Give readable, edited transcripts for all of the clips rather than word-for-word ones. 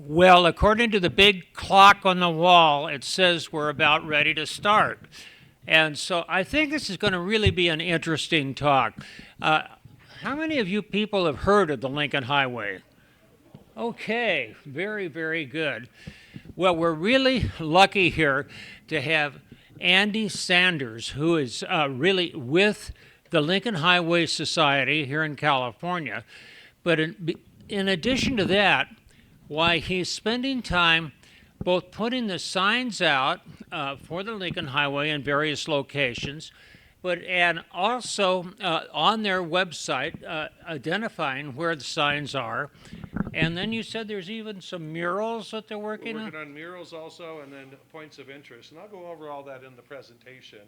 Well, according to the big clock on the wall, it says we're about ready to start. And so I think this is going to really be an interesting talk. Uh, how many of you people have heard of the Lincoln Highway? Okay, very, very good. Well, we're really lucky here to have Andy Saunders, who is really with the Lincoln Highway Society here in California. But in addition to that, why he's spending time both putting the signs out for the Lincoln Highway in various locations, but and also on their website identifying where the signs are. And then you said there's even some murals that they're We're working on? working on murals also, and then points of interest, and I'll go over all that in the presentation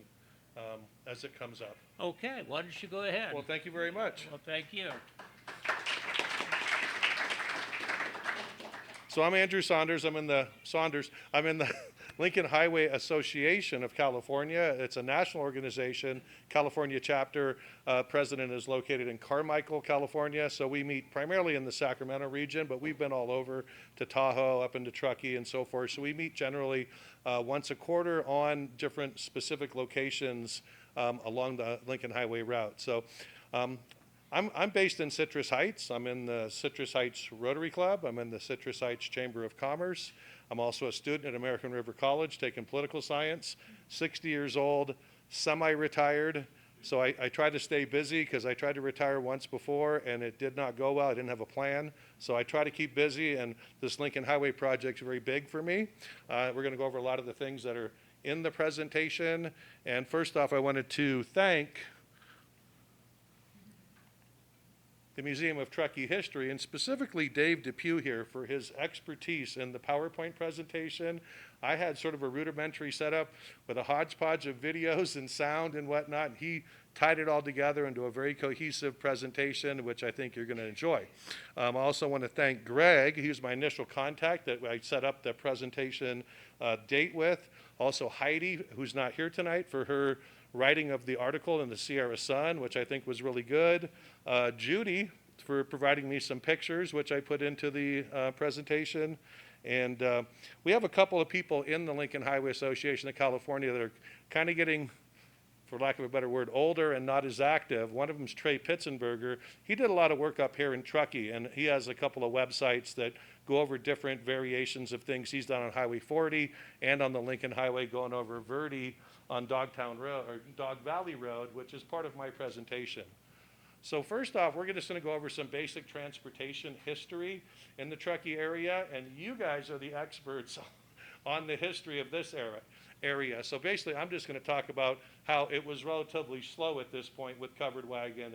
as it comes up. Okay, why don't you go ahead? Well, thank you very much. Well, thank you. So I'm Andrew Saunders. I'm in the Lincoln Highway Association of California. It's a national organization. California chapter president is located in Carmichael, California. So we meet primarily in the Sacramento region, but we've been all over to Tahoe, up into Truckee, and so forth. So we meet generally once a quarter on different specific locations along the Lincoln Highway route. So I'm based in Citrus Heights. I'm in the Citrus Heights Rotary Club. I'm in the Citrus Heights Chamber of Commerce. I'm also a student at American River College taking political science, 60 years old, semi-retired. So I try to stay busy because I tried to retire once before and it did not go well. I didn't have a plan. So I try to keep busy, and this Lincoln Highway project is very big for me. We're going to go over a lot of the things that are in the presentation. And first off, I wanted to thank the Museum of Truckee History, and specifically Dave Depew here for his expertise in the PowerPoint presentation. I had sort of a rudimentary setup with a hodgepodge of videos and sound and whatnot, and he tied it all together into a very cohesive presentation, which I think you're going to enjoy. I also want to thank Greg. He was my initial contact that I set up the presentation date with. Also Heidi, who's not here tonight, for her writing of the article in the Sierra Sun, which I think was really good. Judy for providing me some pictures, which I put into the presentation. And we have a couple of people in the Lincoln Highway Association of California that are kind of getting, for lack of a better word, older and not as active. One of them is Trey Pitzenberger. He did a lot of work up here in Truckee, and he has a couple of websites that go over different variations of things he's done on Highway 40 and on the Lincoln Highway going over Verde on Dogtown Road, or Dog Valley Road, which is part of my presentation. So first off, we're just going to go over some basic transportation history in the Truckee area, and you guys are the experts on the history of this area. So basically, I'm just going to talk about how it was relatively slow at this point with covered wagon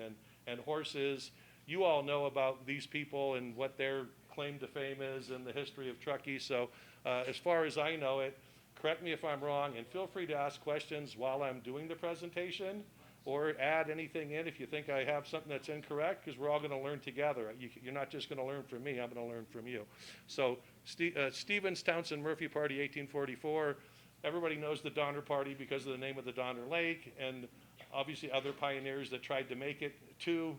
and horses. You all know about these people and what their claim to fame is in the history of Truckee. So as far as I know it, correct me if I'm wrong, and feel free to ask questions while I'm doing the presentation, or add anything in if you think I have something that's incorrect, because we're all going to learn together. You're not just going to learn from me, I'm going to learn from you. So Stevens, Townsend, Murphy Party, 1844. Everybody knows the Donner Party because of the name of the Donner Lake, and obviously other pioneers that tried to make it to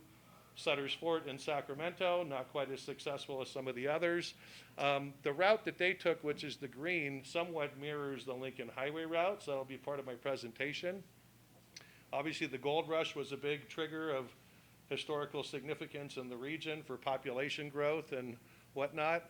Sutter's Fort in Sacramento, not quite as successful as some of the others. The route that they took, which is the green, somewhat mirrors the Lincoln Highway route, so that'll be part of my presentation. Obviously, the gold rush was a big trigger of historical significance in the region for population growth and whatnot.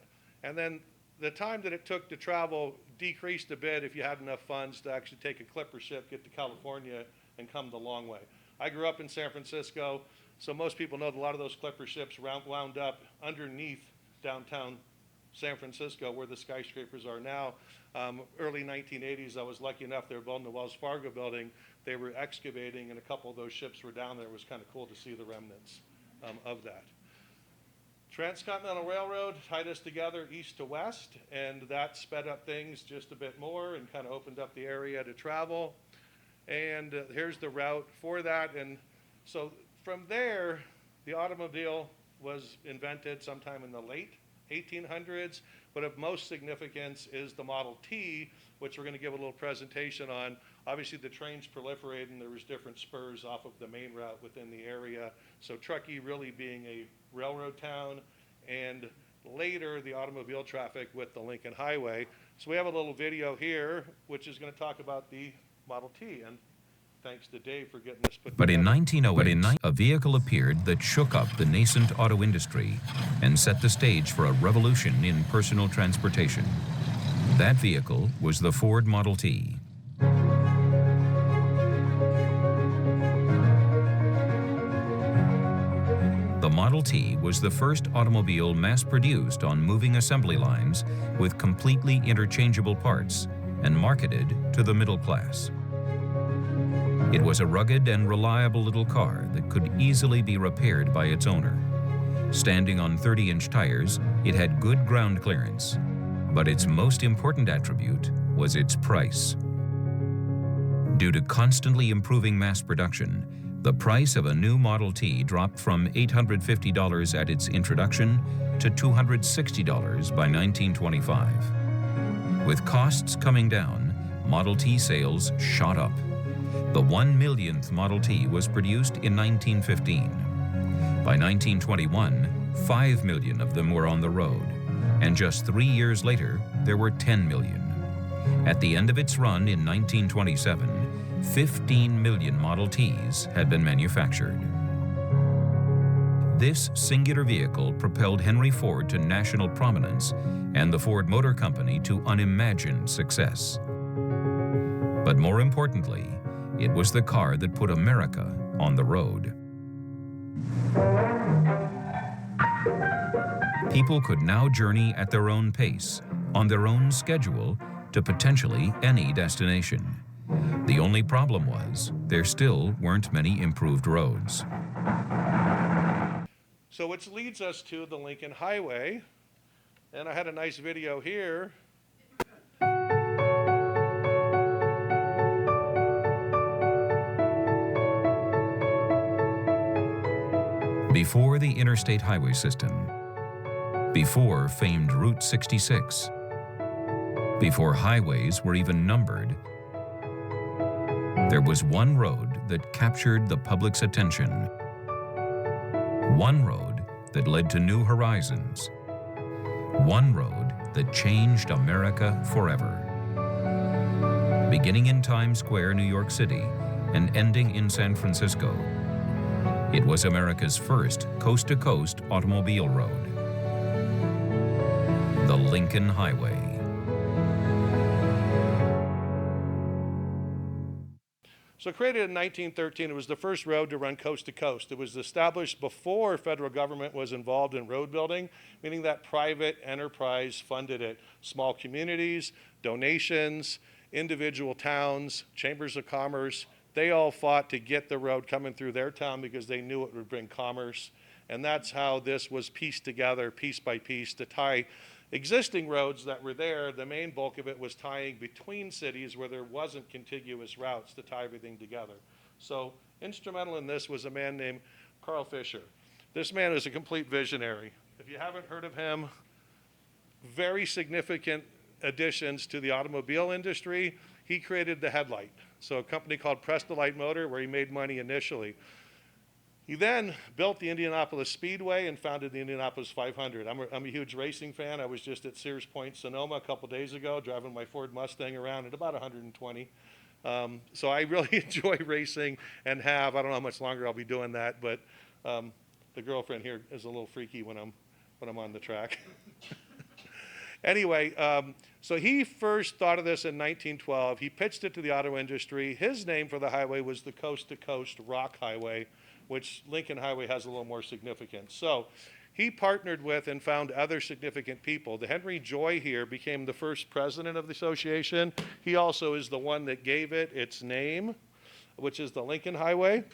And then the time that it took to travel decreased a bit if you had enough funds to actually take a clipper ship, get to California, and come the long way. I grew up in San Francisco, so most people know that a lot of those clipper ships wound up underneath downtown San Francisco, where the skyscrapers are now. Early 1980s, I was lucky enough, they were building the Wells Fargo building. They were excavating, and a couple of those ships were down there. It was kind of cool to see the remnants of that. Transcontinental Railroad tied us together east to west, and that sped up things just a bit more and kind of opened up the area to travel. And here's the route for that. And so from there, the automobile was invented sometime in the late 1800s, but of most significance is the Model T, which we're going to give a little presentation on. Obviously, the trains proliferated, and there was different spurs off of the main route within the area. So Truckee really being a railroad town, and later the automobile traffic with the Lincoln Highway. So we have a little video here, which is going to talk about the Model T. And thanks to Dave for getting this put But in together. 1908, a vehicle appeared that shook up the nascent auto industry and set the stage for a revolution in personal transportation. That vehicle was the Ford Model T. The Model T was the first automobile mass-produced on moving assembly lines with completely interchangeable parts and marketed to the middle class. It was a rugged and reliable little car that could easily be repaired by its owner. Standing on 30-inch tires, it had good ground clearance, but its most important attribute was its price. Due to constantly improving mass production, the price of a new Model T dropped from $850 at its introduction to $260 by 1925. With costs coming down, Model T sales shot up. The 1 millionth Model T was produced in 1915. By 1921, 5 million of them were on the road, and just 3 years later, there were 10 million. At the end of its run in 1927, 15 million Model Ts had been manufactured. This singular vehicle propelled Henry Ford to national prominence and the Ford Motor Company to unimagined success. But more importantly, it was the car that put America on the road. People could now journey at their own pace, on their own schedule, to potentially any destination. The only problem was there still weren't many improved roads. So which leads us to the Lincoln Highway. And I had a nice video here. Before the interstate highway system, before famed Route 66, before highways were even numbered, there was one road that captured the public's attention. One road that led to new horizons. One road that changed America forever. Beginning in Times Square, New York City, and ending in San Francisco, it was America's first coast-to-coast automobile road. The Lincoln Highway. So created in 1913, it was the first road to run coast to coast. It was established before federal government was involved in road building, meaning that private enterprise funded it. Small communities, donations, individual towns, chambers of commerce, they all fought to get the road coming through their town because they knew it would bring commerce. And that's how this was pieced together, piece by piece, to tie existing roads that were there. The main bulk of it was tying between cities where there wasn't contiguous routes to tie everything together. So instrumental in this was a man named Carl Fisher. This man is a complete visionary. If you haven't heard of him, very significant additions to the automobile industry. He created the headlight. So a company called Prestolite Motor, where he made money initially. He then built the Indianapolis Speedway and founded the Indianapolis 500. I'm a huge racing fan. I was just at Sears Point, Sonoma a couple days ago, driving my Ford Mustang around at about 120. So I really enjoy racing and I don't know how much longer I'll be doing that, but the girlfriend here is a little freaky when I'm on the track. Anyway, so he first thought of this in 1912. He pitched it to the auto industry. His name for the highway was the Coast to Coast Rock Highway, which Lincoln Highway has a little more significance. So he partnered with and found other significant people. The Henry Joy here became the first president of the association. He also is the one that gave it its name, which is the Lincoln Highway.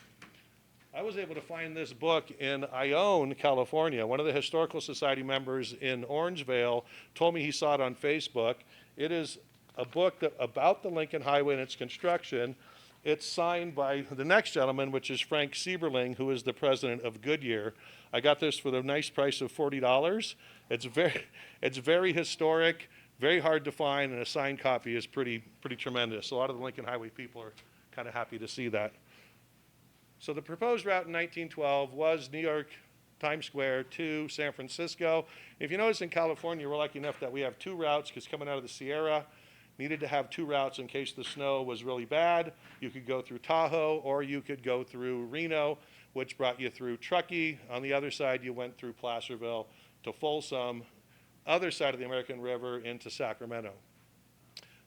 I was able to find this book in Ione, California. One of the Historical Society members in Orangevale told me he saw it on Facebook. It is a book about the Lincoln Highway and its construction. It's signed by the next gentleman, which is Frank Sieberling, who is the president of Goodyear. I got this for the nice price of $40. It's very historic, very hard to find, and a signed copy is pretty tremendous. A lot of the Lincoln Highway people are kind of happy to see that. So the proposed route in 1912 was New York Times Square to San Francisco. If you notice in California, we're lucky enough that we have two routes because coming out of the Sierra, needed to have two routes in case the snow was really bad. You could go through Tahoe or you could go through Reno, which brought you through Truckee. On the other side, you went through Placerville to Folsom, other side of the American River into Sacramento.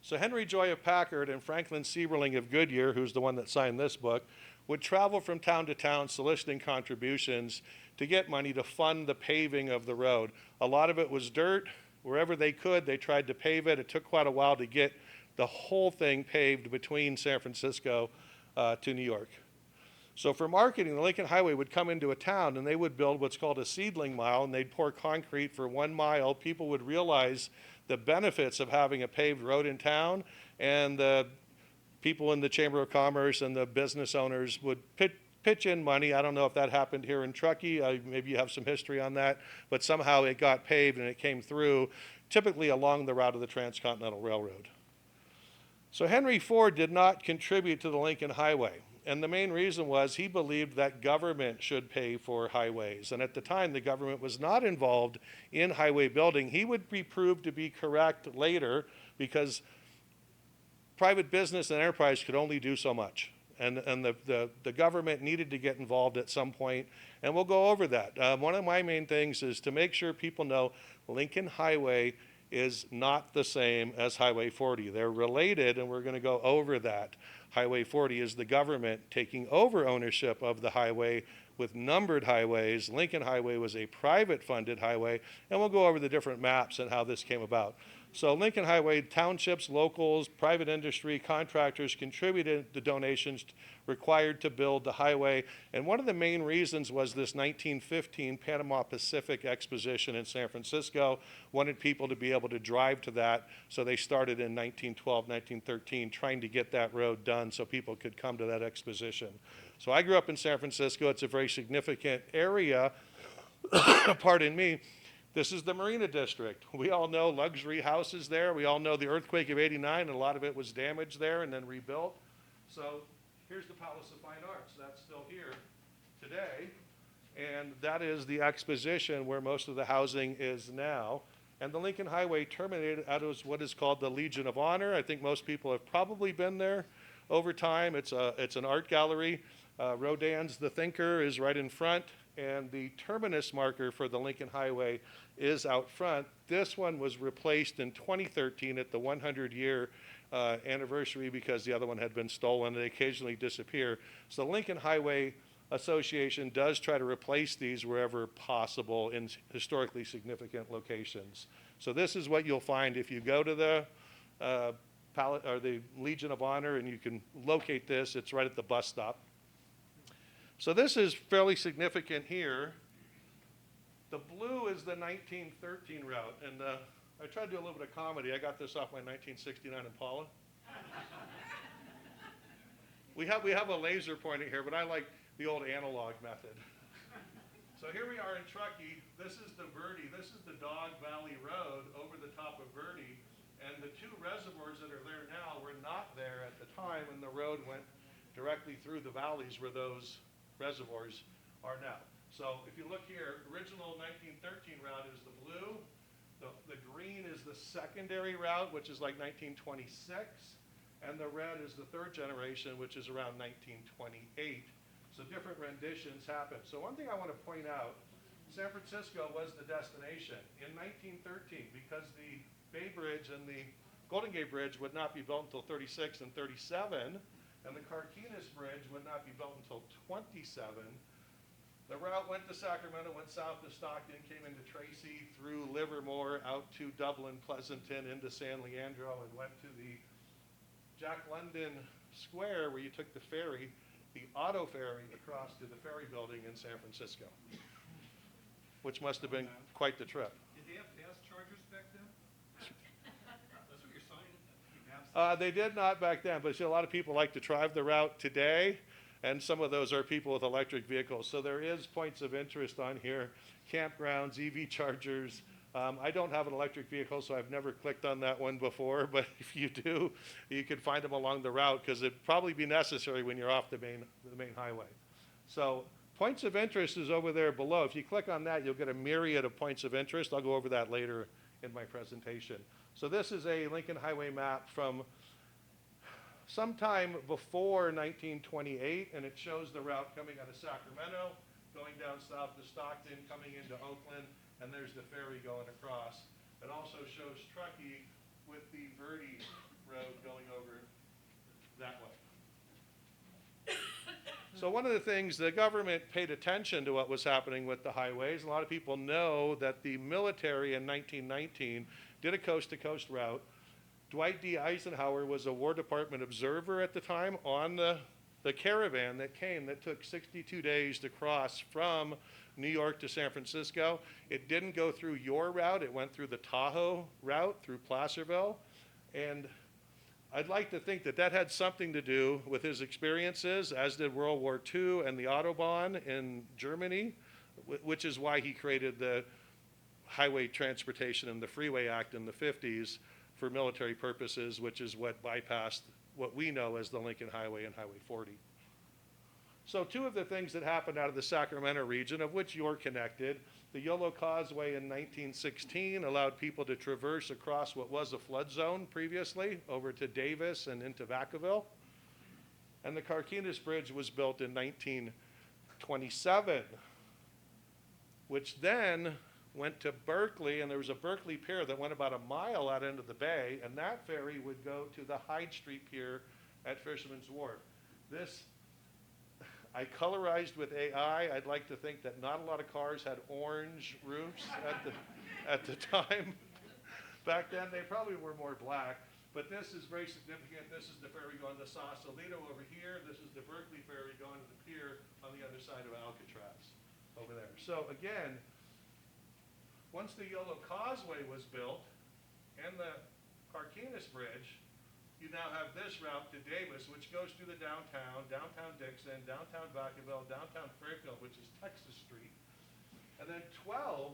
So Henry Joy of Packard and Franklin Sieberling of Goodyear, who's the one that signed this book, would travel from town to town soliciting contributions to get money to fund the paving of the road. A lot of it was dirt. Wherever they could, they tried to pave it. It took quite a while to get the whole thing paved between San Francisco to New York. So for marketing, the Lincoln Highway would come into a town and they would build what's called a seedling mile, and they'd pour concrete for 1 mile. People would realize the benefits of having a paved road in town, and the people in the Chamber of Commerce and the business owners would pitch in money. I don't know if that happened here in Truckee. Maybe you have some history on that, but somehow it got paved and it came through, typically along the route of the Transcontinental Railroad. So Henry Ford did not contribute to the Lincoln Highway. And the main reason was he believed that government should pay for highways. And at the time, the government was not involved in highway building. He would be proved to be correct later because private business and enterprise could only do so much. And the government needed to get involved at some point. And we'll go over that. One of my main things is to make sure people know Lincoln Highway is not the same as Highway 40. They're related, and we're going to go over that. Highway 40 is the government taking over ownership of the highway with numbered highways. Lincoln Highway was a private funded highway, and we'll go over the different maps and how this came about. So Lincoln Highway, townships, locals, private industry, contractors contributed the donations required to build the highway. And one of the main reasons was this 1915 Panama Pacific Exposition in San Francisco wanted people to be able to drive to that. So they started in 1912, 1913, trying to get that road done so people could come to that exposition. So I grew up in San Francisco. It's a very significant area, pardon me. This is the Marina District. We all know luxury houses there. We all know the earthquake of '89, and a lot of it was damaged there and then rebuilt. So here's the Palace of Fine Arts. That's still here today. And that is the exposition where most of the housing is now. And the Lincoln Highway terminated out of what is called the Legion of Honor. I think most people have probably been there over time. It's an art gallery. Rodin's The Thinker is right in front, and the terminus marker for the Lincoln Highway is out front. This one was replaced in 2013 at the 100-year anniversary because the other one had been stolen. They occasionally disappear. So the Lincoln Highway Association does try to replace these wherever possible in historically significant locations. So this is what you'll find if you go to the the Legion of Honor, and you can locate this. It's right at the bus stop. So this is fairly significant here. The blue is the 1913 route, and I tried to do a little bit of comedy. I got this off my 1969 Impala. We have a laser pointer here, but I like the old analog method. So here we are in Truckee. This is the Verde. This is the Dog Valley Road over the top of Verde, and the two reservoirs that are there now were not there at the time, and the road went directly through the valleys where those reservoirs are now. So if you look here, original 1913 route is the blue. The green is the secondary route, which is like 1926. And the red is the third generation, which is around 1928. So different renditions happen. So one thing I want to point out, San Francisco was the destination. In 1913, because the Bay Bridge and the Golden Gate Bridge would not be built until 36 and 37, and the Carquinez Bridge would not be built until 27. The route went to Sacramento, went south to Stockton, came into Tracy, through Livermore, out to Dublin, Pleasanton, into San Leandro, and went to the Jack London Square where you took the ferry, the auto ferry, across to the ferry building in San Francisco, which must have been quite the trip. Did they have fast chargers back then? That's what you're signing? They did not back then, but see, a lot of people like to drive the route today, and some of those are people with electric vehicles. So there is points of interest on here, campgrounds, EV chargers. I don't have an electric vehicle, so I've never clicked on that one before, but if you do, you can find them along the route because it'd probably be necessary when you're off the main highway. So Points of interest is over there below. If you click on that, you'll get a myriad of points of interest. I'll go over that later in my presentation. So this is a Lincoln Highway map from sometime before 1928, and it shows the route coming out of Sacramento, going down south to Stockton, coming into Oakland, and there's the ferry going across. It also shows Truckee with the Verde Road going over that way. So one of the things, the government paid attention to what was happening with the highways. A lot of people know that the military in 1919 did a coast-to-coast route. Dwight D. Eisenhower was a War Department observer at the time on the caravan that came that took 62 days to cross from New York to San Francisco. It didn't go through your route. It went through the Tahoe route, through Placerville. And I'd like to think that that had something to do with his experiences, as did World War II and the Autobahn in Germany, which is why he created the Highway Transportation and the Freeway Act in the 50s for military purposes, which is what bypassed what we know as the Lincoln Highway and Highway 40. So two of the things that happened out of the Sacramento region, of which you're connected, the Yolo Causeway in 1916 allowed people to traverse across what was a flood zone previously over to Davis and into Vacaville. And the Carquinez Bridge was built in 1927, which then went to Berkeley, and there was a Berkeley pier that went about a mile out into the bay, and that ferry would go to the Hyde Street Pier at Fisherman's Wharf. This I colorized with AI. I'd like to think that not a lot of cars had orange roofs at the time. Back then, they probably were more black. But this is very significant. This is the ferry going to Sausalito over here. This is the Berkeley ferry going to the pier on the other side of Alcatraz over there. So again, once the Yolo Causeway was built and the Carquinez Bridge, you now have this route to Davis, which goes through the downtown, downtown Dixon, downtown Vacaville, downtown Fairfield, which is Texas Street, and then 12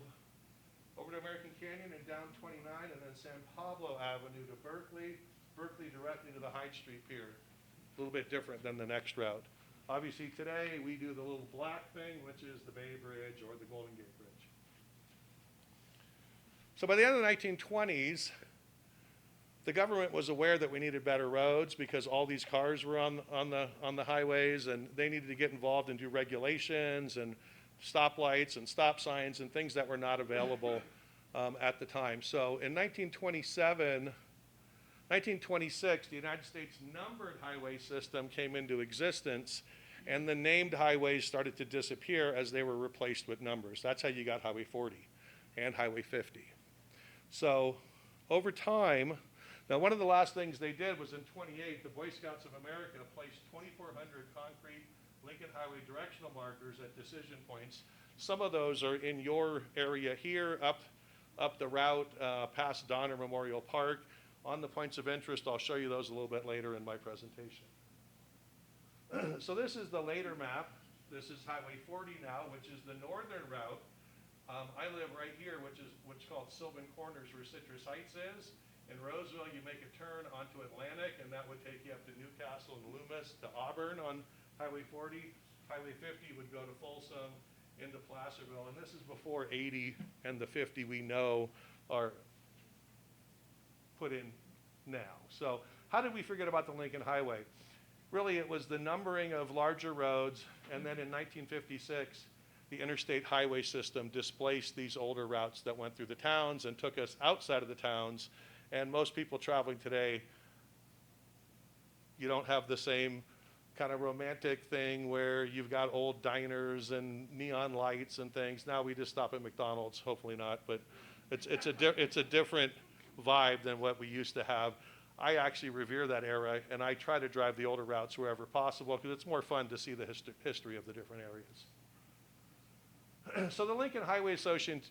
over to American Canyon and down 29, and then San Pablo Avenue to Berkeley, Berkeley directly to the Hyde Street Pier. A little bit different than the next route. Obviously today we do the little black thing, which is the Bay Bridge or the Golden Gate Bridge. So by the end of the 1920s, the government was aware that we needed better roads because all these cars were on the highways, and they needed to get involved and do regulations and stoplights and stop signs and things that were not available at the time. So in 1926, the United States numbered highway system came into existence, and the named highways started to disappear as they were replaced with numbers. That's how you got Highway 40 and Highway 50. So over time, now one of the last things they did was in 28, the Boy Scouts of America placed 2,400 concrete Lincoln Highway directional markers at decision points. Some of those are in your area here, up the route past Donner Memorial Park. On the points of interest, I'll show you those a little bit later in my presentation. So this is the later map. This is Highway 40 now, which is the northern route. I live right here, which is what's called Sylvan Corners, where Citrus Heights is. In Roseville, you make a turn onto Atlantic, and that would take you up to Newcastle and Loomis to Auburn on Highway 40. Highway 50 would go to Folsom into Placerville, and this is before 80 and the 50 we know are put in now. So how did we forget about the Lincoln Highway? Really, it was the numbering of larger roads, and then in 1956, the interstate highway system displaced these older routes that went through the towns and took us outside of the towns. And most people traveling today, you don't have the same kind of romantic thing where you've got old diners and neon lights and things. Now we just stop at McDonald's, hopefully not, but it's a different vibe than what we used to have. I actually revere that era, and I try to drive the older routes wherever possible because it's more fun to see the history of the different areas. So the Lincoln Highway Association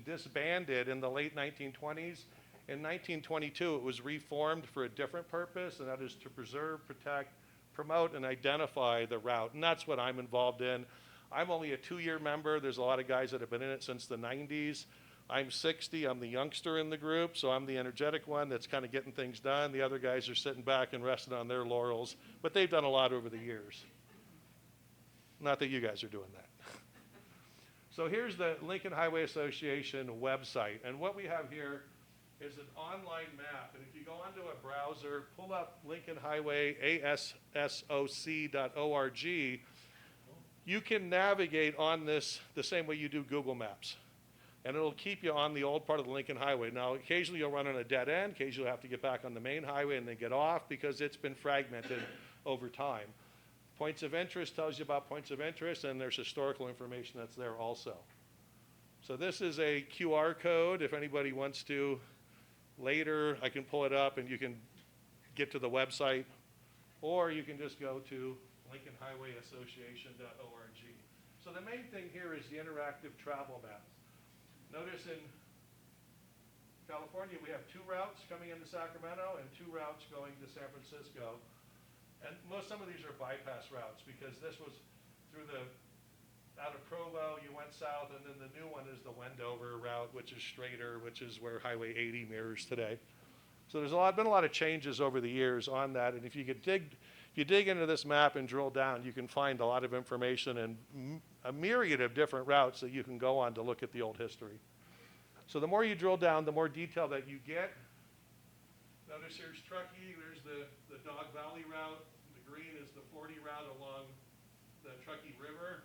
disbanded in the late 1920s. In 1922, it was reformed for a different purpose, and that is to preserve, protect, promote, and identify the route. And that's what I'm involved in. I'm only a 2-year member. There's a lot of guys that have been in it since the 90s. I'm 60. I'm the youngster in the group, so I'm the energetic one that's kind of getting things done. The other guys are sitting back and resting on their laurels, but they've done a lot over the years. Not that you guys are doing that. So here's the Lincoln Highway Association website. And what we have here is an online map. And if you go onto a browser, pull up Lincoln Highway, ASSOC.org, you can navigate on this the same way you do Google Maps. And it'll keep you on the old part of the Lincoln Highway. Now, occasionally you'll run on a dead end. Occasionally you'll have to get back on the main highway and then get off because it's been fragmented over time. Points of interest tells you about points of interest, and there's historical information that's there also. So this is a QR code. If anybody wants to, later I can pull it up and you can get to the website, or you can just go to LincolnHighwayAssociation.org. So the main thing here is the interactive travel maps. Notice in California we have 2 routes coming into Sacramento and 2 routes going to San Francisco. And some of these are bypass routes because this was through out of Provo, you went south, and then the new one is the Wendover route, which is straighter, which is where Highway 80 mirrors today. So there's been a lot of changes over the years on that, and if you dig into this map and drill down, you can find a lot of information and a myriad of different routes that you can go on to look at the old history. So the more you drill down, the more detail that you get. Notice here's Truckee, there's the Dog Valley route, the green is the 40 route along the Truckee River,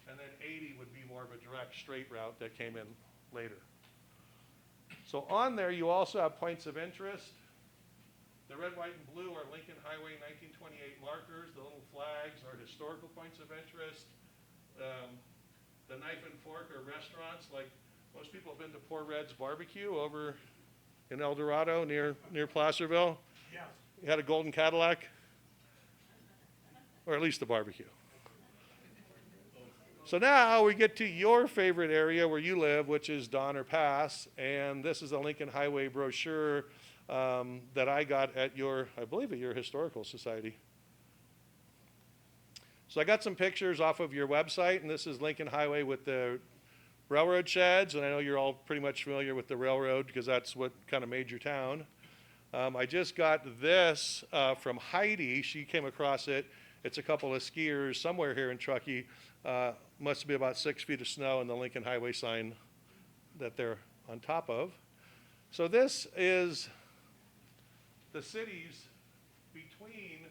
and then 80 would be more of a direct straight route that came in later. So on there you also have points of interest. The red, white, and blue are Lincoln Highway 1928 markers. The little flags are historical points of interest. The knife and fork are restaurants, like most people have been to Poor Red's Barbecue over in El Dorado near Placerville. Yes. You had a golden Cadillac, or at least the barbecue. So now we get to your favorite area where you live, which is Donner Pass, and this is a Lincoln Highway brochure that I got at I believe at your historical society. So I got some pictures off of your website, and this is Lincoln Highway with the railroad sheds, and I know you're all pretty much familiar with the railroad because that's what kind of made your town. I just got this from Heidi. She came across it. It's a couple of skiers somewhere here in Truckee. Must be about 6 feet of snow and the Lincoln Highway sign that they're on top of. So this is the cities between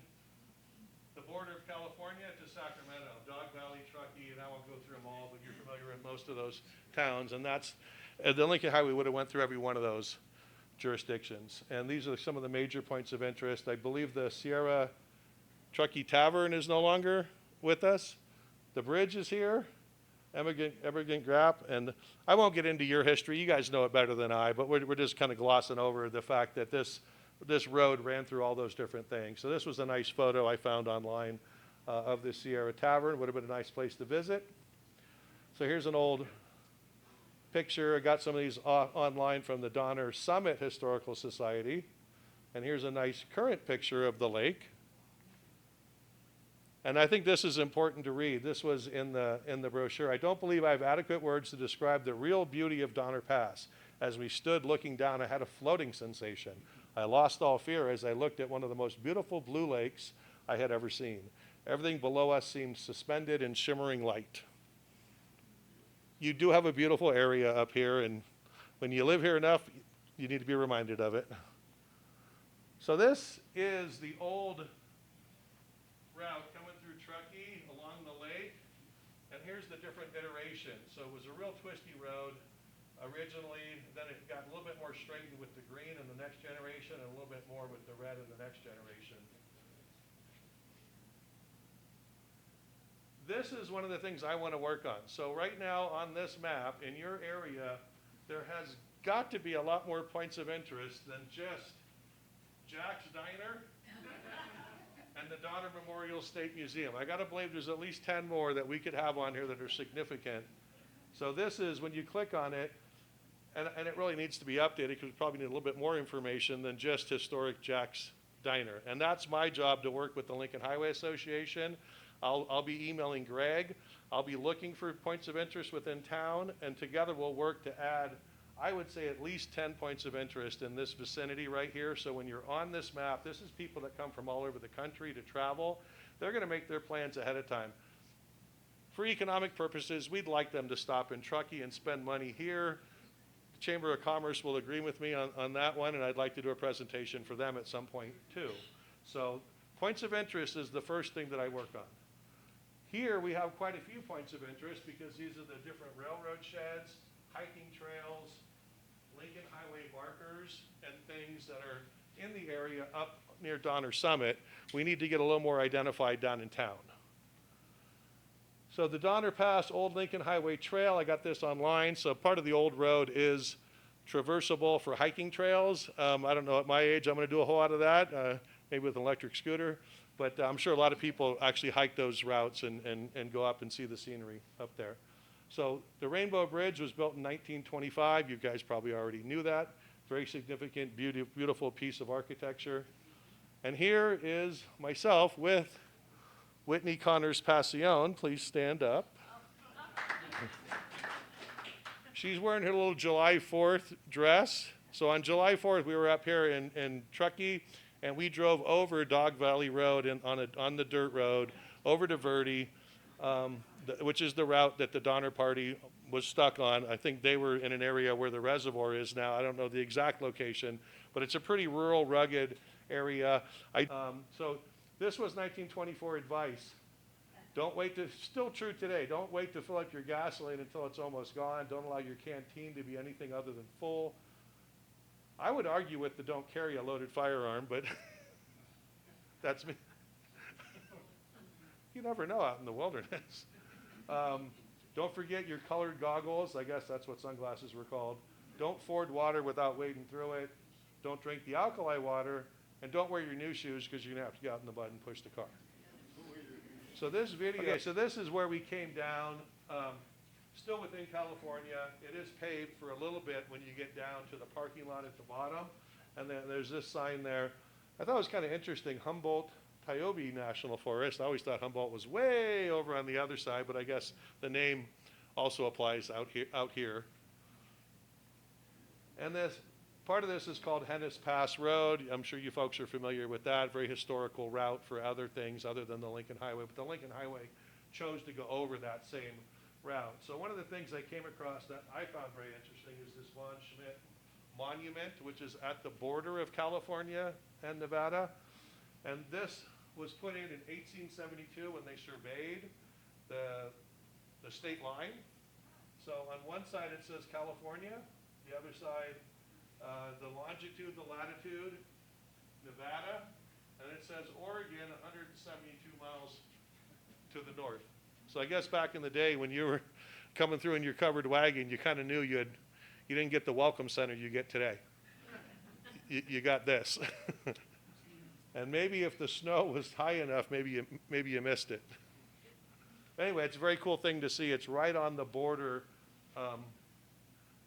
the border of California to Sacramento, Dog Valley, Truckee, and I won't go through them all, but you're familiar with most of those towns. And that's, the Lincoln Highway would have went through every one of those jurisdictions. And these are some of the major points of interest. I believe the Sierra Truckee Tavern is no longer with us. The bridge is here, Emigrant Gap, and I won't get into your history. You guys know it better than I, but we're just kind of glossing over the fact that this road ran through all those different things. So this was a nice photo I found online of the Sierra Tavern. Would have been a nice place to visit. So here's an old picture. I got some of these online from the Donner Summit Historical Society. And here's a nice current picture of the lake. And I think this is important to read. This was in the brochure. I don't believe I have adequate words to describe the real beauty of Donner Pass. As we stood looking down, I had a floating sensation. I lost all fear as I looked at one of the most beautiful blue lakes I had ever seen. Everything below us seemed suspended in shimmering light. You do have a beautiful area up here, and when you live here enough, you need to be reminded of it. So this is the old route coming through Truckee along the lake, and here's the different iterations. So it was a real twisty road originally, then it got a little bit more straightened with the green in the next generation and a little bit more with the red in the next generation. This is one of the things I want to work on. So right now on this map in your area, there has got to be a lot more points of interest than just Jack's Diner and the Donner Memorial State Museum. I got to believe there's at least 10 more that we could have on here that are significant. So this is, when you click on it, and it really needs to be updated because we probably need a little bit more information than just historic Jack's Diner. And that's my job, to work with the Lincoln Highway Association. I'll be emailing Greg. I'll be looking for points of interest within town, and together we'll work to add, I would say, at least 10 points of interest in this vicinity right here. So when you're on this map, this is people that come from all over the country to travel. They're going to make their plans ahead of time. for economic purposes, we'd like them to stop in Truckee and spend money here. The Chamber of Commerce will agree with me on that one, and I'd like to do a presentation for them at some point too. So points of interest is the first thing that I work on. Here we have quite a few points of interest because these are the different railroad sheds, hiking trails, Lincoln Highway markers, and things that are in the area up near Donner Summit. We need to get a little more identified down in town. So the Donner Pass Old Lincoln Highway Trail, I got this online. So part of the old road is traversable for hiking trails. I don't know, at my age, I'm going to do a whole lot of that, maybe with an electric scooter. But I'm sure a lot of people actually hike those routes and go up and see the scenery up there. So the Rainbow Bridge was built in 1925. You guys probably already knew that. Very significant, beautiful piece of architecture. And here is myself with Whitney Connors Passion. Please stand up. She's wearing her little July 4th dress. So on July 4th, we were up here in Truckee, and we drove over Dog Valley Road on the dirt road over to Verde, which is the route that the Donner Party was stuck on. I think they were in an area where the reservoir is now. I don't know the exact location, but it's a pretty rural, rugged area. So this was 1924 advice. Don't wait to, still true today, don't wait to fill up your gasoline until it's almost gone. Don't allow your canteen to be anything other than full. I would argue with the don't carry a loaded firearm, but that's me. You never know out in the wilderness. Don't forget your colored goggles. I guess that's what sunglasses were called. Don't ford water without wading through it. Don't drink the alkali water. And don't wear your new shoes because you're going to have to get out in the mud and push the car. So this video, okay, so this is where we came down, still within California. It is paved for a little bit when you get down to the parking lot at the bottom. And then there's this sign there. I thought it was kind of interesting, Humboldt-Tiobe National Forest. I always thought Humboldt was way over on the other side, but I guess the name also applies out here. And this part of this is called Hennis Pass Road. I'm sure you folks are familiar with that. Very historical route for other things other than the Lincoln Highway. But the Lincoln Highway chose to go over that same route. So one of the things I came across that I found very interesting is this Von Schmidt Monument, which is at the border of California and Nevada. And this was put in 1872 when they surveyed the state line. So on one side it says California, the other side the longitude, the latitude, Nevada, and it says Oregon 172 miles to the north. So I guess back in the day when you were coming through in your covered wagon, you kind of knew you didn't get the welcome center you get today. You got this. And maybe if the snow was high enough, maybe you missed it. Anyway, it's a very cool thing to see. It's right on the border.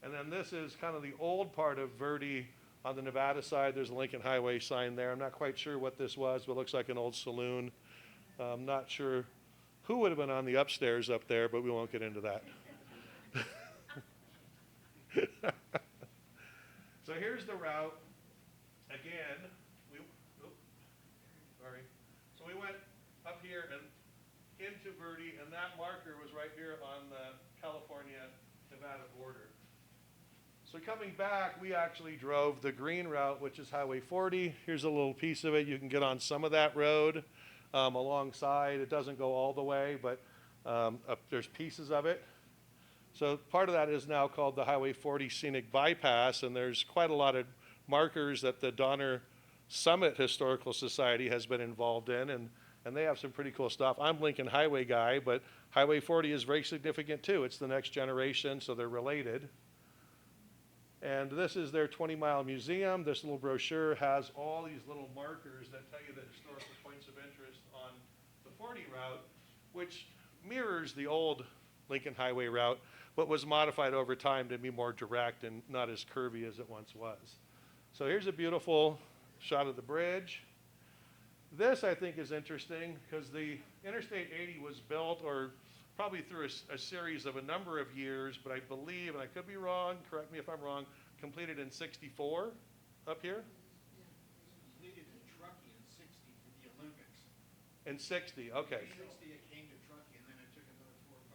And then this is kind of the old part of Verde on the Nevada side. There's a Lincoln Highway sign there. I'm not quite sure what this was, but it looks like an old saloon. I'm not sure who would have been on the upstairs up there, but we won't get into that. So here's the route. Again, So we went up here and into Verde, and that marker was right here on the California-Nevada border. So coming back, we actually drove the green route, which is Highway 40. Here's a little piece of it. You can get on some of that road alongside. It doesn't go all the way, but there's pieces of it. So part of that is now called the Highway 40 Scenic Bypass, and there's quite a lot of markers that the Donner Summit Historical Society has been involved in, and they have some pretty cool stuff. I'm Lincoln Highway guy, but Highway 40 is very significant too. It's the next generation, so they're related. And this is their 20-mile museum. This little brochure has all these little markers that tell you the historical points of interest on the 40 route, which mirrors the old Lincoln Highway route, but was modified over time to be more direct and not as curvy as it once was. So here's a beautiful shot of the bridge. This, I think, is interesting because the Interstate 80 was built, or probably through a series of a number of years, but I believe, and I could be wrong, correct me if I'm wrong, completed in 64 up here? Completed in Truckee in 60 for the Olympics. In 60, okay. In 60 it came to Truckee, and then it took another 4 or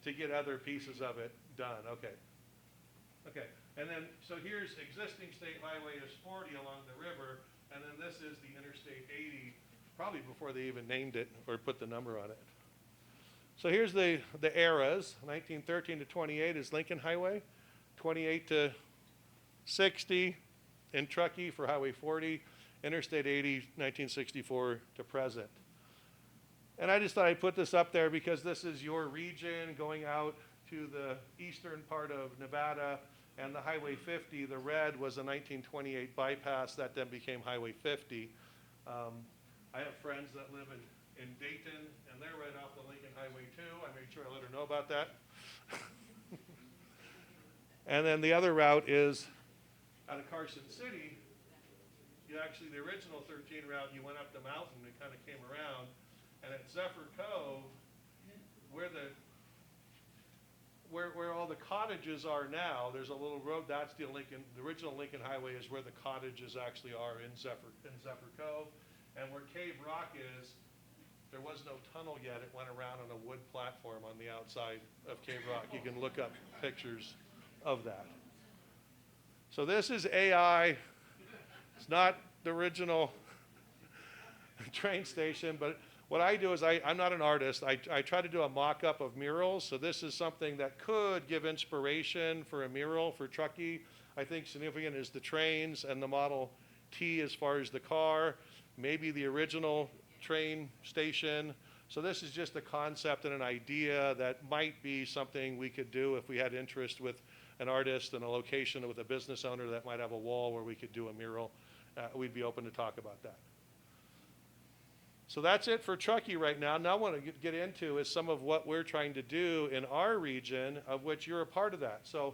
to get other pieces of it done. Okay. Okay. And then, so here's existing state highway is 40 along the river, and then this is the Interstate 80, probably before they even named it or put the number on it. So here's the eras. 1913 to 28 is Lincoln Highway, 28 to 60 in Truckee for Highway 40, Interstate 80, 1964 to present. And I just thought I'd put this up there because this is your region going out to the eastern part of Nevada, and the Highway 50, the red was a 1928 bypass that then became Highway 50. I have friends that live in Dayton, and they're right off the Lincoln Highway too. I made sure I let her know about that. And then the other route is out of Carson City. You actually, the original 13 route, you went up the mountain and kind of came around. And at Zephyr Cove, where all the cottages are now, there's a little road, that's the original Lincoln Highway is where the cottages actually are in Zephyr Cove. And where Cave Rock is, there was no tunnel yet. It went around on a wood platform on the outside of Cave Rock. You can look up pictures of that. So this is AI. It's not the original train station, but what I do is I'm not an artist. I try to do a mock-up of murals. So this is something that could give inspiration for a mural for Truckee. I think significant is the trains and the Model T as far as the car, maybe the original train station. So this is just a concept and an idea that might be something we could do if we had interest with an artist and a location with a business owner that might have a wall where we could do a mural. We'd be open to talk about that. So that's it for Truckee right now. Now what I want to get into is some of what we're trying to do in our region, of which you're a part of that. So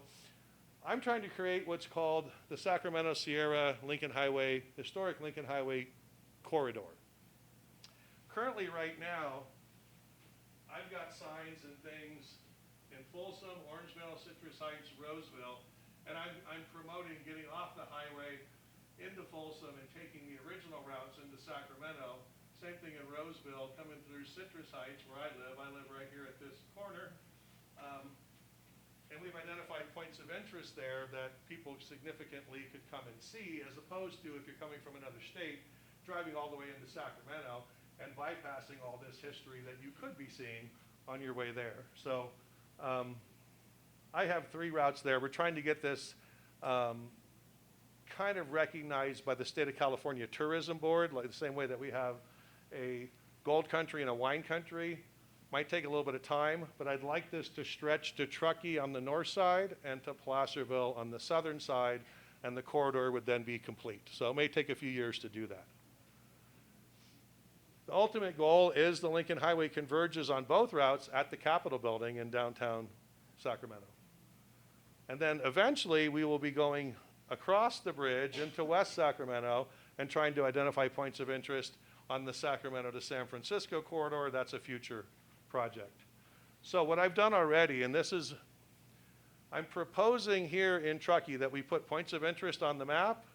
I'm trying to create what's called the Sacramento Sierra Lincoln Highway, Historic Lincoln Highway Corridor. Currently right now, I've got signs and things in Folsom, Orangeville, Citrus Heights, Roseville, and I'm promoting getting off the highway into Folsom and taking the original routes into Sacramento. Same thing in Roseville, coming through Citrus Heights where I live. I live right here at this corner. And we've identified points of interest there that people significantly could come and see, as opposed to if you're coming from another state, driving all the way into Sacramento and bypassing all this history that you could be seeing on your way there. So I have 3 routes there. We're trying to get this kind of recognized by the State of California Tourism Board, like the same way that we have a gold country and a wine country. Might take a little bit of time, but I'd like this to stretch to Truckee on the north side and to Placerville on the southern side, and the corridor would then be complete. So it may take a few years to do that. The ultimate goal is the Lincoln Highway converges on both routes at the Capitol building in downtown Sacramento. And then eventually we will be going across the bridge into West Sacramento and trying to identify points of interest on the Sacramento to San Francisco corridor. That's a future project. So what I've done already, and this is, I'm proposing here in Truckee that we put points of interest on the map,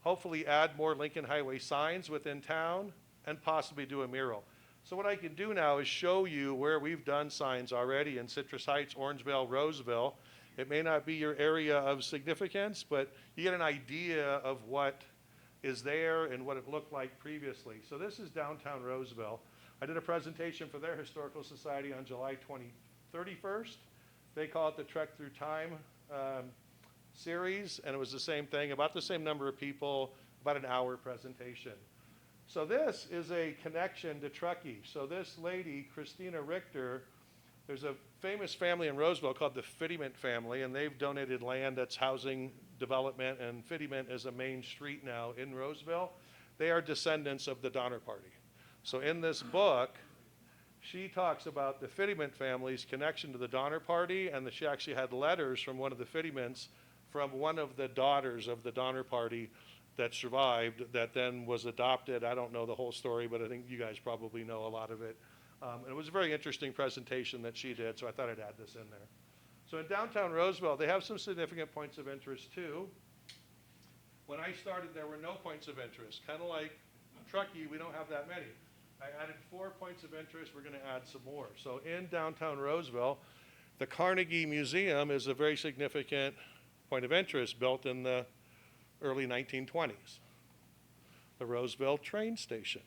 hopefully add more Lincoln Highway signs within town, and possibly do a mural. So what I can do now is show you where we've done signs already in Citrus Heights, Orangeville, Roseville. It may not be your area of significance, but you get an idea of what is there and what it looked like previously. So this is downtown Roseville. I did a presentation for their Historical Society on July 31st. They call it the Trek Through Time series, and it was the same thing, about the same number of people, about an hour presentation. So this is a connection to Truckee. So this lady, Christina Richter, there's a famous family in Roseville called the Fittyment family, and they've donated land that's housing development, and Fittyment is a main street now in Roseville. They are descendants of the Donner Party. So in this book, she talks about the Fittyment family's connection to the Donner Party, and that she actually had letters from one of the Fittyments from one of the daughters of the Donner Party that survived, that then was adopted. I don't know the whole story, but I think you guys probably know a lot of it. And it was a very interesting presentation that she did, so I thought I'd add this in there. So in downtown Roseville, they have some significant points of interest too. When I started, there were no points of interest. Kind of like Truckee, we don't have that many. I added 4 points of interest. We're going to add some more. So in downtown Roseville, The Carnegie Museum is a very significant point of interest built in the early 1920s. The Roseville train station.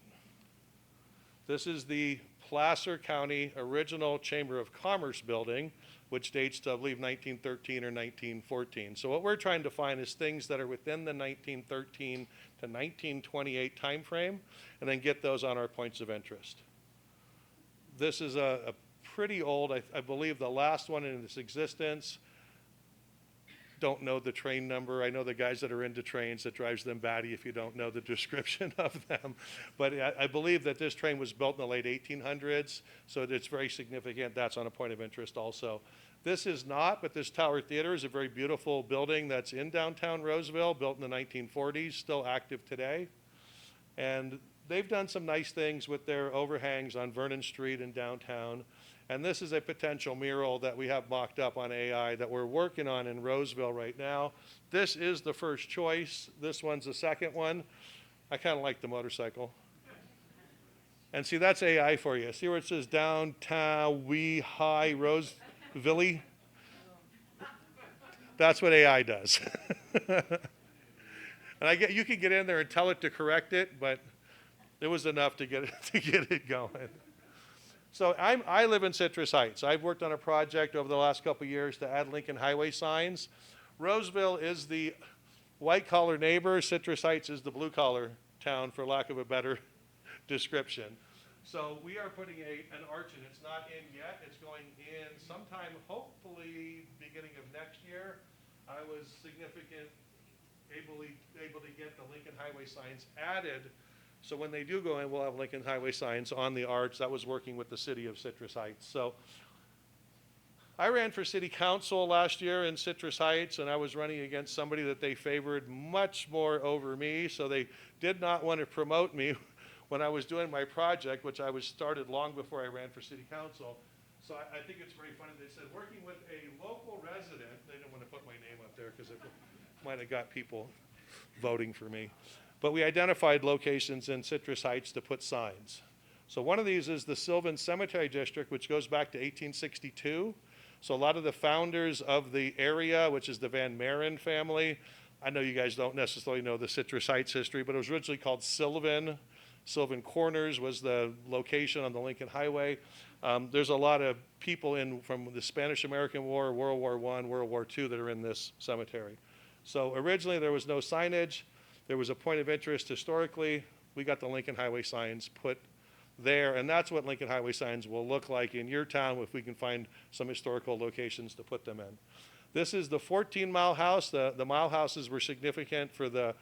This is the Placer County original Chamber of Commerce building, which dates to, I believe, 1913 or 1914. So what we're trying to find is things that are within the 1913 to 1928 time frame, and then get those on our points of interest. This is a pretty old, I believe the last one in its existence. Don't know the train number. I know the guys that are into trains, that drives them batty if you don't know the description of them. But I believe that this train was built in the late 1800s, so it's very significant. That's on a point of interest also. This is not, but this Tower Theater is a very beautiful building that's in downtown Roseville, built in the 1940s, still active today. And they've done some nice things with their overhangs on Vernon Street in downtown. And this is a potential mural that we have mocked up on AI that we're working on in Roseville right now. This is the first choice. This one's the second one. I kind of like the motorcycle. And see, that's AI for you. See where it says downtown, high, Roseville? That's what AI does. And you can get in there and tell it to correct it, but it was enough to get it going. So I live in Citrus Heights. I've worked on a project over the last couple of years to add Lincoln Highway signs. Roseville is the white-collar neighbor. Citrus Heights is the blue-collar town, for lack of a better description. So we are putting an arch in. It's not in yet. It's going in sometime, hopefully, beginning of next year. I was able to get the Lincoln Highway signs added. So when they do go in, we'll have Lincoln Highway signs on the arch. That was working with the city of Citrus Heights. So I ran for city council last year in Citrus Heights, and I was running against somebody that they favored much more over me. So they did not want to promote me when I was doing my project, which I was started long before I ran for city council. So I think it's very funny. They said, working with a local resident, they didn't want to put my name up there because it might have got people voting for me. But we identified locations in Citrus Heights to put signs. So one of these is the Sylvan Cemetery District, which goes back to 1862. So a lot of the founders of the area, which is the Van Maren family, I know you guys don't necessarily know the Citrus Heights history, but it was originally called Sylvan. Sylvan Corners was the location on the Lincoln Highway. There's a lot of people from the Spanish-American War, World War I, World War II that are in this cemetery. So originally there was no signage. There was a point of interest historically. We got the Lincoln Highway signs put there, and that's what Lincoln Highway signs will look like in your town if we can find some historical locations to put them in. This is the 14-mile house. The mile houses were significant for the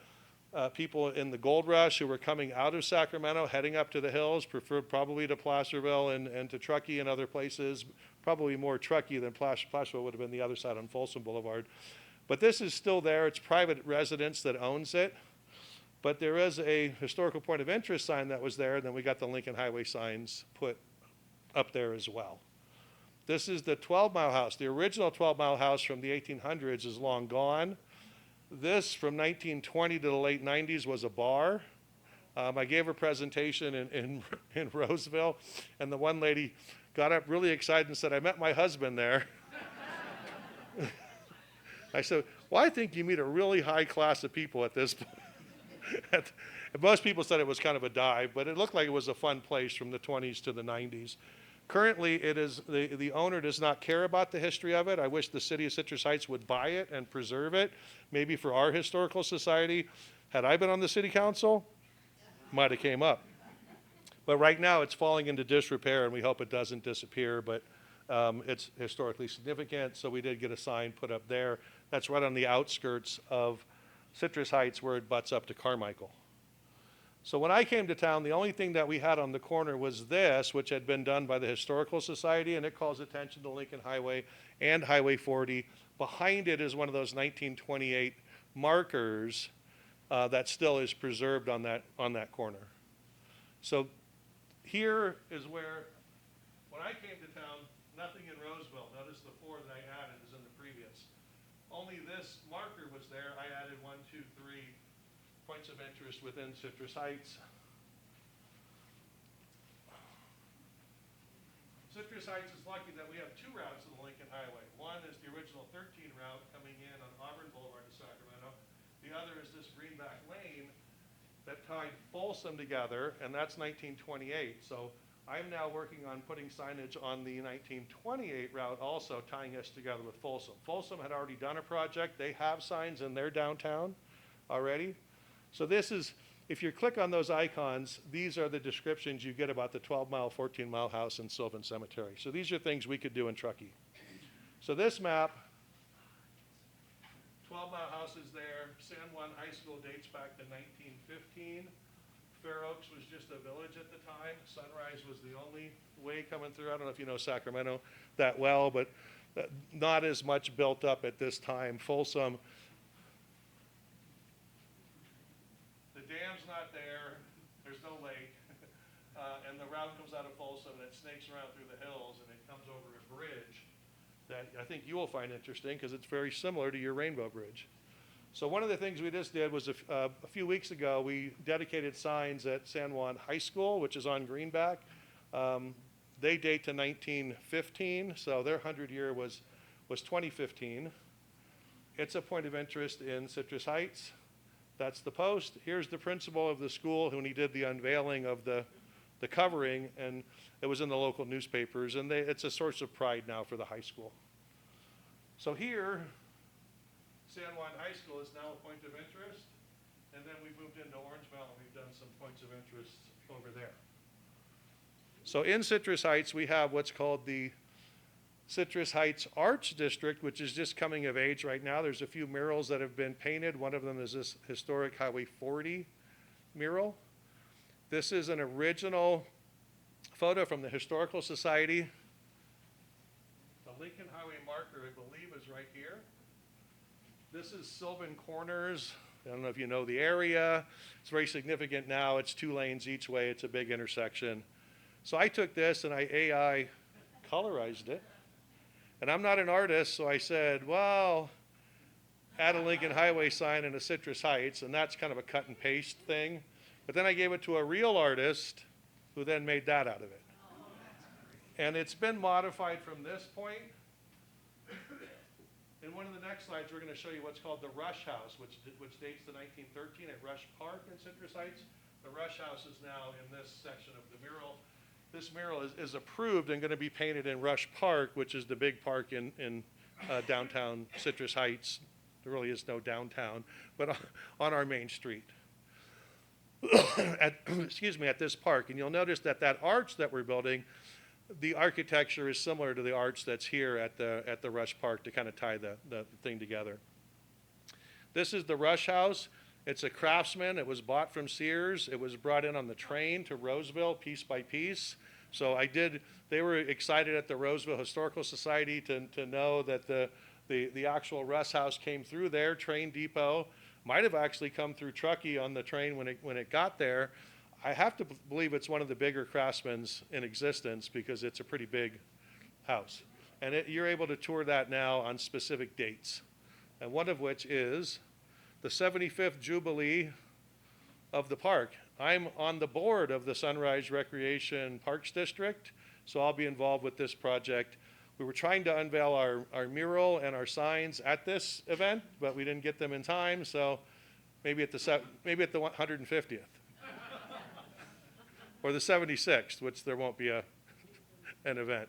people in the gold rush who were coming out of Sacramento, heading up to the hills, preferred probably to Placerville and to Truckee and other places, probably more Truckee than Placerville would have been the other side on Folsom Boulevard. But this is still there. It's private residence that owns it. But there is a historical point of interest sign that was there, and then we got the Lincoln Highway signs put up there as well. This is the 12-mile house. The original 12-mile house from the 1800s is long gone. This, from 1920 to the late 90s, was a bar. I gave a presentation in Roseville, and the one lady got up really excited and said, "I met my husband there." I said, "Well, I think you meet a really high class of people at this point." Most people said it was kind of a dive, but it looked like it was a fun place from the 20s to the 90s. Currently, it is the owner does not care about the history of it. I wish the city of Citrus Heights would buy it and preserve it, maybe for our historical society. Had I been on the city council, might have came up. But right now, it's falling into disrepair, and we hope it doesn't disappear, but it's historically significant, so we did get a sign put up there. That's right on the outskirts of Citrus Heights, where it butts up to Carmichael. So when I came to town, the only thing that we had on the corner was this, which had been done by the Historical Society, and it calls attention to Lincoln Highway and Highway 40. Behind it is one of those 1928 markers that still is preserved on that corner. So here is where, when I came to town, nothing in Roseville. Notice the 4 that I added is in the previous. Only this marker was there. I added 1, 2, 3 points of interest within Citrus Heights. Citrus Heights is lucky that we have two routes of the Lincoln Highway. One is the original 13 route coming in on Auburn Boulevard to Sacramento. The other is this Greenback Lane that tied Folsom together, and that's 1928. So I'm now working on putting signage on the 1928 route also, tying us together with Folsom. Folsom had already done a project. They have signs in their downtown already. So this is, if you click on those icons, these are the descriptions you get about the 12-mile, 14-mile house in Sylvan Cemetery. So these are things we could do in Truckee. So this map, 12-mile house is there. San Juan High School dates back to 1915. Fair Oaks was just a village at the time. Sunrise was the only way coming through. I don't know if you know Sacramento that well, but not as much built up at this time. Folsom, the dam's not there. There's no lake. And the route comes out of Folsom and it snakes around through the hills and it comes over a bridge that I think you will find interesting because it's very similar to your Rainbow Bridge. So one of the things we just did was a few weeks ago, we dedicated signs at San Juan High School, which is on Greenback. They date to 1915, so their 100-year was 2015. It's a point of interest in Citrus Heights. That's the post. Here's the principal of the school when he did the unveiling of the covering, and it was in the local newspapers, and it's a source of pride now for the high school. So here, San Juan High School is now a point of interest, and then we moved into Orangeville and we've done some points of interest over there. So in Citrus Heights, we have what's called the Citrus Heights Arts District, which is just coming of age right now. There's a few murals that have been painted. One of them is this historic Highway 40 mural. This is an original photo from the Historical Society. The Lincoln Highway marker, I believe, is right here. This is Sylvan Corners. I don't know if you know the area. It's very significant now. It's 2 lanes each way. It's a big intersection. So I took this and I AI colorized it. And I'm not an artist, so I said, well, add a Lincoln Highway sign in a Citrus Heights, and that's kind of a cut and paste thing. But then I gave it to a real artist who then made that out of it. And it's been modified from this point. In one of the next slides, we're going to show you what's called the Rush House, which dates to 1913 at Rush Park in Citrus Heights. The Rush House is now in this section of the mural. This mural is approved and going to be painted in Rush Park, which is the big park in downtown Citrus Heights. There really is no downtown, but on our main street. At this park. And you'll notice that arch that we're building, the architecture is similar to the arch that's here at the Rush Park to kind of tie the thing together. This is the Rush House. It's a craftsman. It was bought from Sears. It was brought in on the train to Roseville piece by piece. So they were excited at the Roseville Historical Society to know that the actual Rush House came through their train depot. Might have actually come through Truckee on the train when it got there. I have to believe it's one of the bigger craftsmen's in existence because it's a pretty big house. And you're able to tour that now on specific dates. And one of which is the 75th Jubilee of the park. I'm on the board of the Sunrise Recreation Parks District, so I'll be involved with this project. We were trying to unveil our mural and our signs at this event, but we didn't get them in time, so maybe at the 150th. Or the 76th, which there won't be an event.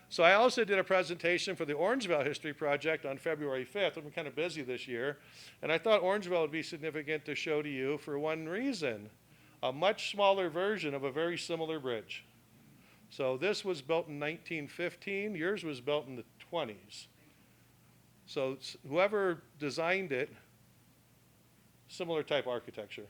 So I also did a presentation for the Orangeville History Project on February 5th. I'm kind of busy this year. And I thought Orangeville would be significant to show to you for one reason. A much smaller version of a very similar bridge. So this was built in 1915. Yours was built in the 20s. So whoever designed it, similar type architecture.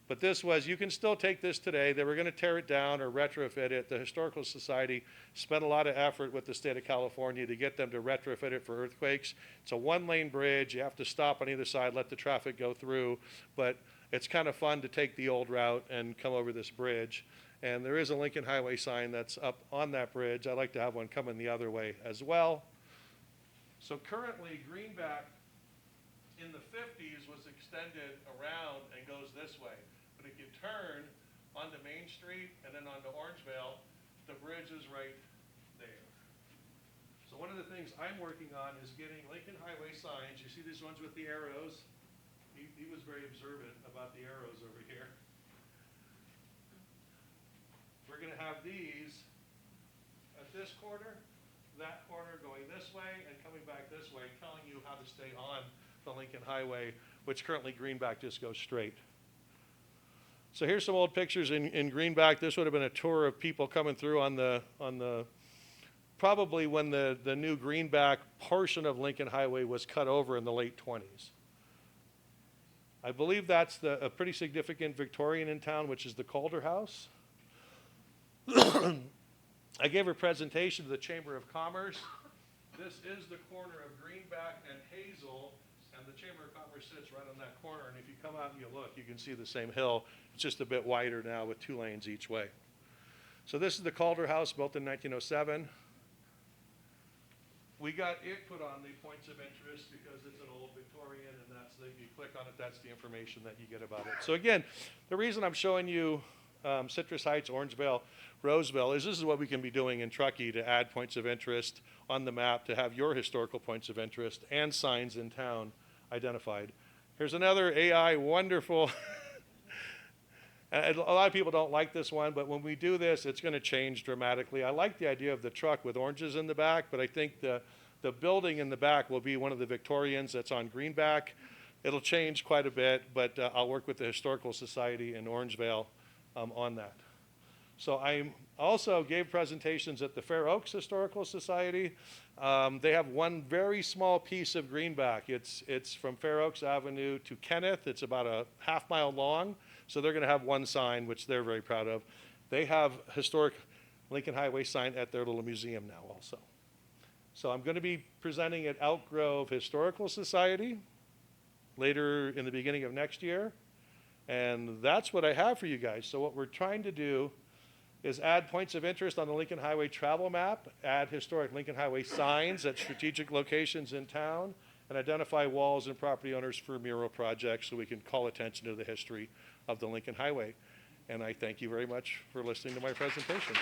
But this was, you can still take this today. They were going to tear it down or retrofit it. The Historical Society spent a lot of effort with the state of California to get them to retrofit it for earthquakes. It's a 1-lane bridge. You have to stop on either side, let the traffic go through. But it's kind of fun to take the old route and come over this bridge. And there is a Lincoln Highway sign that's up on that bridge. I'd like to have one coming the other way as well. So currently, Greenback in the 50s was extended around and goes this way. But if you turn onto Main Street and then onto Orangeville, The bridge is right there. So one of the things I'm working on is getting Lincoln Highway signs. You see these ones with the arrows? He was very observant about the arrows over here. We're going to have these at this corner, that corner, going this way and coming back this way, telling you how to stay on the Lincoln Highway, which currently Greenback just goes straight. So here's some old pictures in Greenback. This would have been a tour of people coming through on the probably when the new Greenback portion of Lincoln Highway was cut over in the late 20s. I believe that's a pretty significant Victorian in town, which is the Calder House. I gave a presentation to the Chamber of Commerce. This is the corner of Greenback and Hazel, and the Chamber of Commerce sits right on that corner. And if you come out and you look, you can see the same hill. It's just a bit wider now with 2 lanes each way. So this is the Calder House, built in 1907. We got it put on the points of interest because it's an old Victorian, and that's if you click on it, that's the information that you get about it. So again, the reason I'm showing you Citrus Heights, Orangevale, Roseville is this is what we can be doing in Truckee to add points of interest on the map, to have your historical points of interest and signs in town identified. Here's another AI wonderful. And a lot of people don't like this one, but when we do this, it's going to change dramatically. I like the idea of the truck with oranges in the back, but I think the building in the back will be one of the Victorians that's on Greenback. It'll change quite a bit, but I'll work with the Historical Society in Orangevale on that. So I also gave presentations at the Fair Oaks Historical Society. They have one very small piece of Greenback. It's from Fair Oaks Avenue to Kenneth. It's about a half-mile long. So they're going to have one sign, which they're very proud of. They have historic Lincoln Highway sign at their little museum now also. So I'm going to be presenting at Elk Grove Historical Society later in the beginning of next year. And that's what I have for you guys. So what we're trying to do is add points of interest on the Lincoln Highway travel map, add historic Lincoln Highway signs at strategic locations in town, and identify walls and property owners for mural projects so we can call attention to the history of the Lincoln Highway. And I thank you very much for listening to my presentation.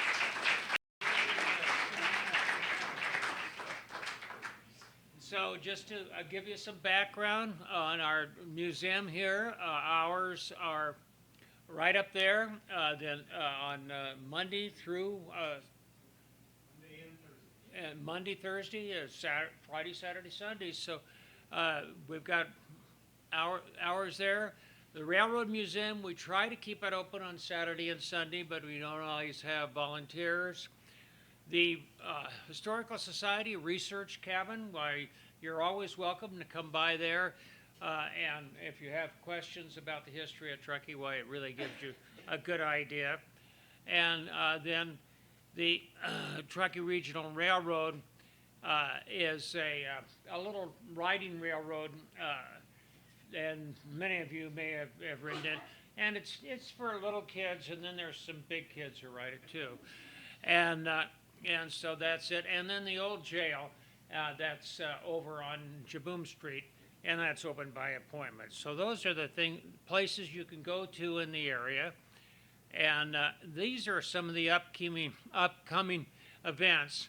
So just to give you some background on our museum here, ours are right up there, then on Monday through Monday, Thursday, Friday, Saturday, Sunday. So we've got hours there. The Railroad Museum, we try to keep it open on Saturday and Sunday, but we don't always have volunteers. The Historical Society Research Cabin, why you're always welcome to come by there. And if you have questions about the history of Truckee, why it really gives you a good idea. And then the Truckee Regional Railroad is a little riding railroad, and many of you may have ridden it. And it's for little kids, and then there's some big kids who ride it too. And so that's it. And then the old jail, that's over on Jaboom Street, and that's open by appointment. So those are the places you can go to in the area. And these are some of the upcoming events.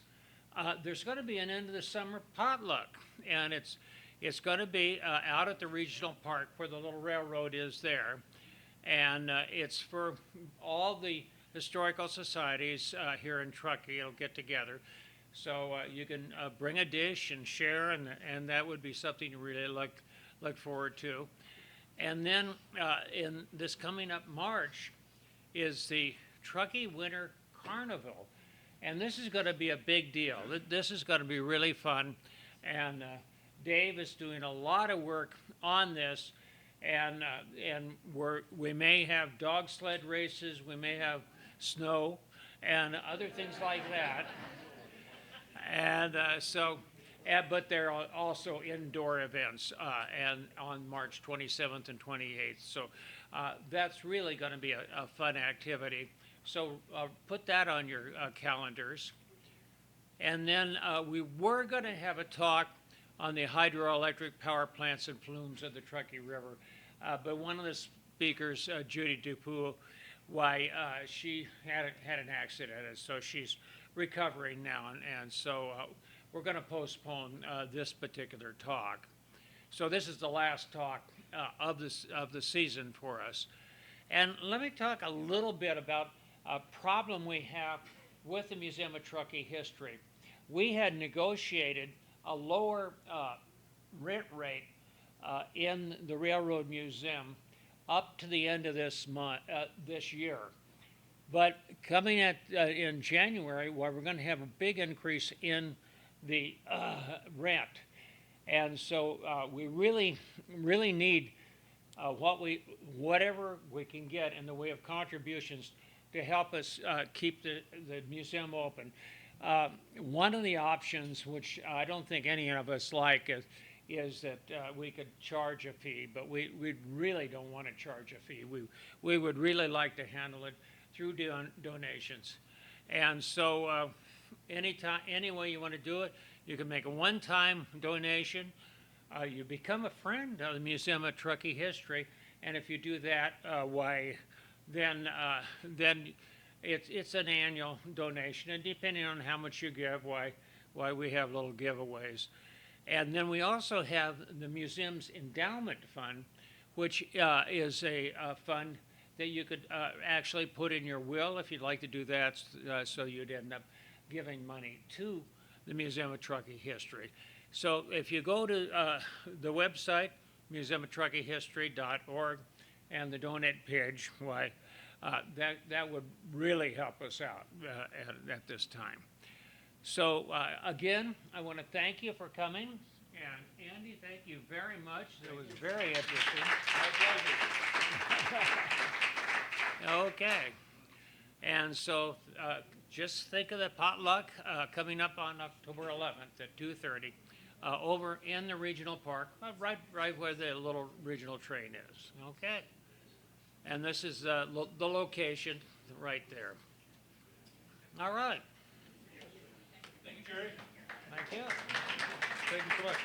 There's going to be an end of the summer potluck, and it's going to be out at the regional park where the little railroad is there. And it's for all the historical societies here in Truckee. It'll get together. So you can bring a dish and share, and that would be something you really look forward to. And then in this coming up March is the Truckee Winter Carnival. And this is going to be a big deal. This is going to be really fun. And Dave is doing a lot of work on this. And we may have dog sled races, we may have snow, and other things like that. And but there are also indoor events and on March 27th and 28th. So that's really going to be a fun activity. So put that on your calendars. And then we were going to have a talk on the hydroelectric power plants and plumes of the Truckee River. But one of the speakers, Judy Dupuis, why she had an accident, and so she's recovering now, and so we're going to postpone this particular talk. So this is the last talk of the season for us, and let me talk a little bit about a problem we have with the Museum of Truckee History. We had negotiated a lower rent rate in the Railroad Museum up to the end of this year. But coming in January, well, we're going to have a big increase in the rent. And so we really need whatever we can get in the way of contributions to help us keep the museum open. One of the options, which I don't think any of us like, is that we could charge a fee, but we really don't want to charge a fee. We would really like to handle it through donations. And so any way you want to do it, you can make a one-time donation. You become a friend of the Museum of Truckee History, and if you do that, then it's an annual donation, and depending on how much you give, why we have little giveaways. And then we also have the museum's endowment fund, which is a fund that you could actually put in your will if you'd like to do that, so you'd end up giving money to the Museum of Truckee History. So if you go to the website, museumoftruckeehistory.org, and the donate page, that would really help us out at this time. So again, I want to thank you for coming, and Andy, thank you very much. It was very interesting. My pleasure. Okay, and so just think of the potluck coming up on October 11th at 2:30 over in the regional park, right where the little regional train is. Okay, and this is the location right there. All right. Thank you, Jerry. Thank you. Thank you so much.